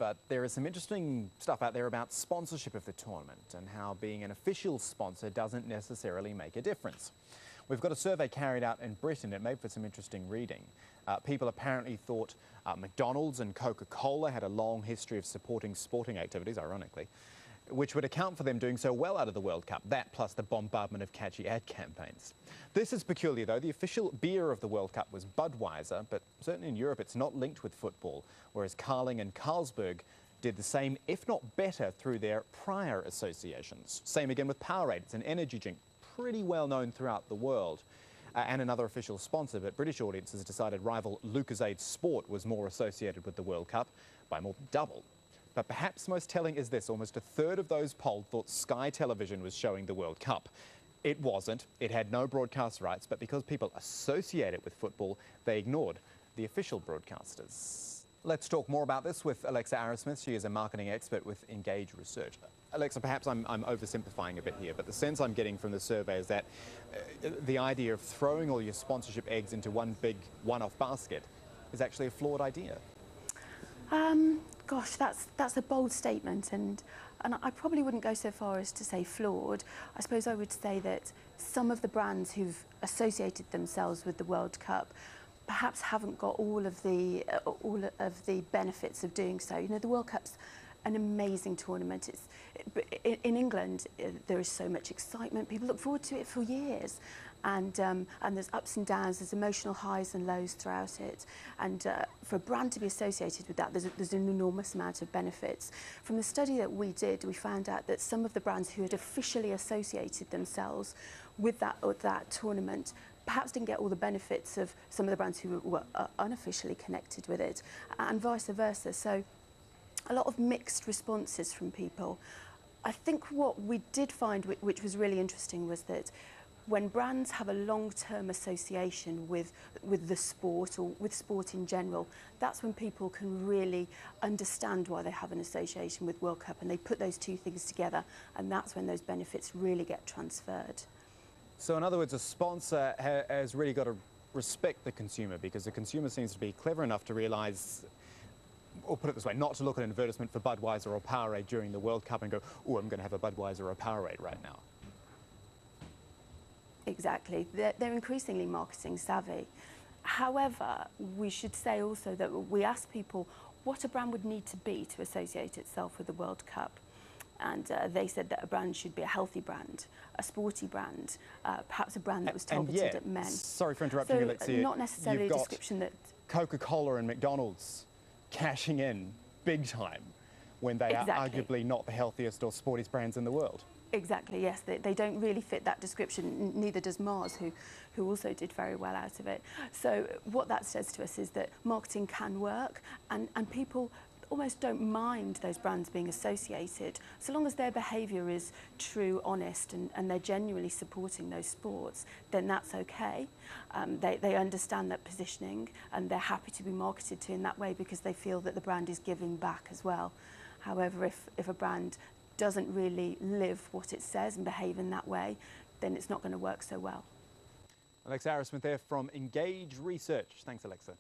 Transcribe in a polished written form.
but there is some interesting stuff out there about sponsorship of the tournament and how being an official sponsor doesn't necessarily make a difference. We've got a survey carried out in Britain. It made for some interesting reading. People apparently thought McDonald's and Coca-Cola had a long history of supporting sporting activities, ironically, which would account for them doing so well out of the World Cup. That plus the bombardment of catchy ad campaigns. This is peculiar, though. The official beer of the World Cup was Budweiser, but certainly in Europe it's not linked with football, whereas Carling and Carlsberg did the same, if not better, through their prior associations. Same again with Powerade. It's an energy drink pretty well known throughout the world. And another official sponsor, but British audiences decided rival Lucozade Sport was more associated with the World Cup by more than double. But perhaps most telling is this: almost a third of those polled thought Sky Television was showing the World Cup. It wasn't. It had no broadcast rights, but because people associate it with football, they ignored the official broadcasters. Let's talk more about this with Alexa Arrowsmith. She is a marketing expert with Engage Research. Alexa, perhaps I'm oversimplifying a bit here, but the sense I'm getting from the survey is that the idea of throwing all your sponsorship eggs into one big one-off basket is actually a flawed idea. Gosh, that's a bold statement, and I probably wouldn't go so far as to say flawed. I suppose I would say that some of the brands who've associated themselves with the World Cup perhaps haven't got all of the benefits of doing so. You know, the World Cup's an amazing tournament. In England, there is so much excitement. People look forward to it for years. And there's ups and downs, there's emotional highs and lows throughout it. And for a brand to be associated with that, there's an enormous amount of benefits. From the study that we did, we found out that some of the brands who had officially associated themselves with that tournament perhaps didn't get all the benefits of some of the brands who were unofficially connected with it, and vice versa. So a lot of mixed responses from people. I think what we did find, which was really interesting, was that when brands have a long-term association with the sport or with sport in general, that's when people can really understand why they have an association with World Cup, and they put those two things together, and that's when those benefits really get transferred. So in other words, a sponsor has really got to respect the consumer, because the consumer seems to be clever enough to realise, or put it this way, not to look at an advertisement for Budweiser or Powerade during the World Cup and go, oh, I'm going to have a Budweiser or a Powerade right now. Exactly. They're increasingly marketing savvy. However, we should say also that we asked people what a brand would need to be to associate itself with the World Cup. And they said that a brand should be a healthy brand, a sporty brand, perhaps a brand that was targeted at men. Sorry for interrupting you, Alexia. Not necessarily a description that Coca-Cola and McDonald's cashing in big time when they are arguably not the healthiest or sportiest brands in the world. Exactly, yes. They don't really fit that description, neither does Mars, who also did very well out of it. So what that says to us is that marketing can work, and people almost don't mind those brands being associated, so long as their behaviour is true, honest, and they're genuinely supporting those sports, then that's okay. They understand that positioning, and they're happy to be marketed to in that way because they feel that the brand is giving back as well. However, if a brand doesn't really live what it says and behave in that way, then it's not going to work so well. Alexa Arrowsmith there from Engage Research. Thanks, Alexa.